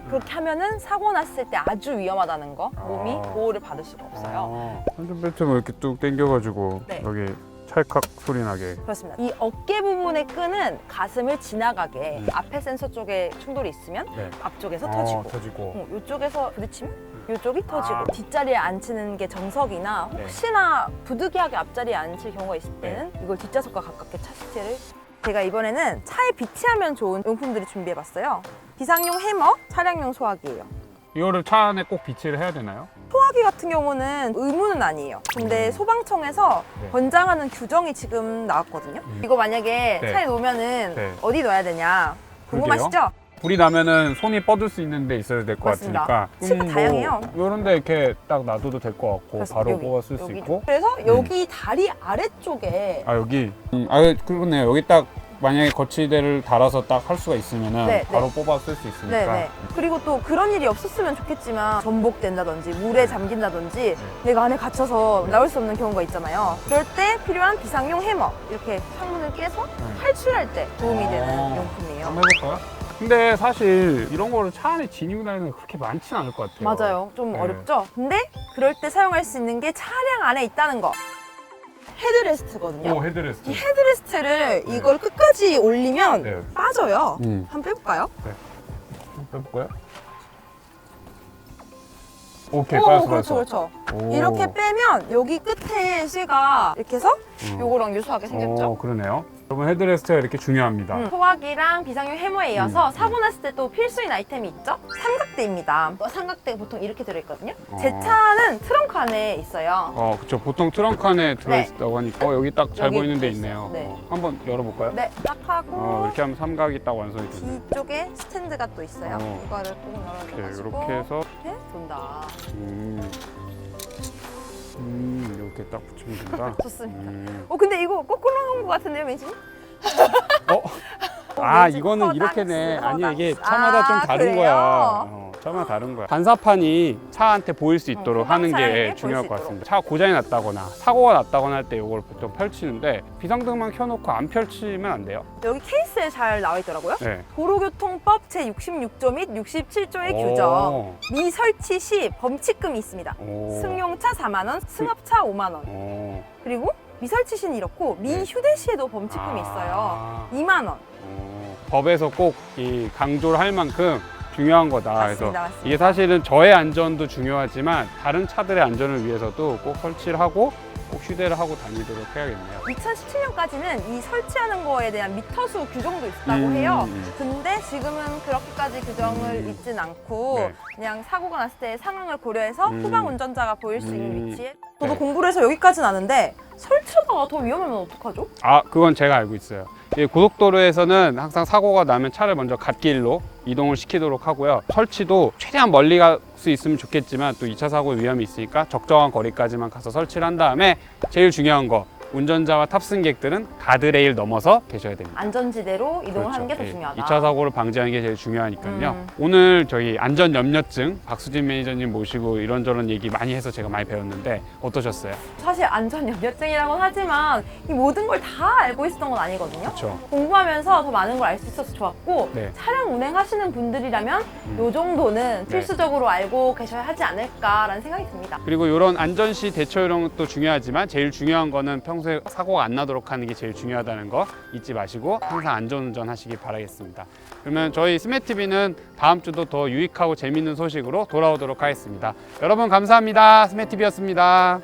그렇게 하면은 사고 났을 때 아주 위험하다는 거, 몸이 보호를 받을 수가 없어요. 안전벨트만 이렇게 뚝 당겨가지고 네. 여기 찰칵 소리 나게. 그렇습니다. 이 어깨 부분의 끈은 가슴을 지나가게 앞에 센서 쪽에 충돌이 있으면 네. 앞쪽에서 터지고 터지고. 이쪽에서 부딪히면 이쪽이 터지고 뒷자리에 앉히는 게 정석이나 네. 혹시나 부득이하게 앞자리에 앉힐 경우가 있을 때는 이걸 뒷좌석과 가깝게 차시트를 제가 이번에는 차에 비치하면 좋은 용품들을 준비해봤어요. 비상용 해머, 차량용 소화기예요. 이거를 차 안에 꼭 비치를 해야 되나요? 소화기 같은 경우는 의무는 아니에요. 근데 소방청에서 네. 권장하는 규정이 지금 나왔거든요. 이거 만약에 네. 차에 놓으면은 네. 어디 놔야 되냐 궁금하시죠? 불이 나면은 손이 뻗을 수 있는 데 있어야 될 것 맞습니다. 같으니까 칩은 다양해요. 이런 데 이렇게 딱 놔둬도 될 것 같고 그래서 바로 여기, 뽑아 쓸 수 여기. 있고. 그래서 여기 다리 아래쪽에 아 여기 그러네요. 여기 딱 만약에 거치대를 달아서 딱 할 수가 있으면은 네, 바로 뽑아 쓸 수 있으니까. 네네. 그리고 또 그런 일이 없었으면 좋겠지만 전복된다든지 물에 잠긴다든지 내가 안에 갇혀서 나올 수 없는 경우가 있잖아요. 그럴 때 필요한 비상용 해머 이렇게 창문을 깨서 탈출할 때 도움이 되는 용품이에요. 한번 해볼까요? 근데 사실 이런 거를 차 안에 지니고 다니는 거 그렇게 많지는 않을 것 같아요. 맞아요. 좀 네. 어렵죠? 근데 그럴 때 사용할 수 있는 게 차량 안에 있다는 거. 헤드레스트거든요. 오, 헤드레스트. 이 헤드레스트를 이걸 끝까지 올리면 네. 빠져요. 한번 빼볼까요? 한번 빼볼까요? 오케이, 오, 빠졌어, 그렇죠, 빠졌어. 그렇죠. 오. 이렇게 빼면 여기 끝에 쇠가 이렇게 해서 요거랑 유사하게 생겼죠? 오, 그러네요. 여러분 헤드레스트가 이렇게 중요합니다. 소화기랑 비상용 해머에 이어서 사고 났을 때 또 필수인 아이템이 있죠? 삼각대입니다. 삼각대가 보통 이렇게 들어있거든요. 제 차는 트렁크 안에 있어요. 그쵸. 보통 트렁크 안에 들어있다고 하니까 여기 딱 잘 여기 보이는 데 있어요. 있네요. 네. 한번 열어볼까요? 네, 딱 하고 이렇게 하면 삼각이 딱 완성이 되네요. 뒤쪽에 스탠드가 또 있어요. 이거를 꼭 이렇게, 열어줘가지고 이렇게 해서 이렇게 돈다. 이렇게 딱 붙이면 된다. 좋습니다. 근데 이거 거꾸로 나온 것 같은데요, 왠지? 왠지 이거는 커닥스, 이렇게네. 아니 이게 커닥스. 차마다 좀 다른 그래요? 거야. 차마다 다른 거야. 반사판이 차한테 보일 수 있도록 하는 소방차에게 게 보일 중요할 수 것 있도록. 같습니다. 차가 고장이 났다거나 사고가 났다거나 할 때 이걸 보통 펼치는데 비상등만 켜놓고 안 펼치면 안 돼요. 여기 케이스에 잘 나와 있더라고요. 네. 도로교통법 제66조 및 67조의 오. 규정. 미설치 시 범칙금이 있습니다. 오. 승용차 4만 원, 승합차 5만 원. 오. 그리고 미설치 시는 이렇고 미휴대 시에도 범칙금이 있어요. 2만 원. 법에서 꼭 이 강조를 할 만큼 중요한 거다. 맞습니다, 그래서 맞습니다. 이게 사실은 저의 안전도 중요하지만 다른 차들의 안전을 위해서도 꼭 설치를 하고 꼭 휴대를 하고 다니도록 해야겠네요. 2017년까지는 이 설치하는 거에 대한 미터수 규정도 있다고 해요. 근데 지금은 그렇게까지 규정을 있진 않고 네. 그냥 사고가 났을 때 상황을 고려해서 후방 운전자가 보일 수 있는 위치에 저도 네. 공부를 해서 여기까지는 아는데 설치하다가 더 위험하면 어떡하죠? 그건 제가 알고 있어요. 고속도로에서는 항상 사고가 나면 차를 먼저 갓길로 이동을 시키도록 하고요. 설치도 최대한 멀리 갈 수 있으면 좋겠지만 또 2차 사고의 위험이 있으니까 적정한 거리까지만 가서 설치를 한 다음에 제일 중요한 거 운전자와 탑승객들은 가드레일 넘어서 계셔야 됩니다. 안전지대로 이동을 하는 게 더 예, 중요하다. 2차 사고를 방지하는 게 제일 중요하니까요. 오늘 저희 안전염려증 박수진 매니저님 모시고 이런저런 얘기 많이 해서 제가 많이 배웠는데 어떠셨어요? 사실 안전염려증이라고는 하지만 이 모든 걸 다 알고 있었던 건 아니거든요. 그렇죠. 공부하면서 더 많은 걸 알 수 있어서 좋았고 네. 차량 운행하시는 분들이라면 이 정도는 필수적으로 알고 계셔야 하지 않을까라는 생각이 듭니다. 그리고 이런 안전시 대처 이런 것도 중요하지만 제일 중요한 거는 평소에 사고가 안 나도록 하는 게 제일 중요하다는 거 잊지 마시고 항상 안전운전 하시길 바라겠습니다. 그러면 저희 스매TV는 다음 주도 더 유익하고 재밌는 소식으로 돌아오도록 하겠습니다. 여러분 감사합니다. 스매TV였습니다.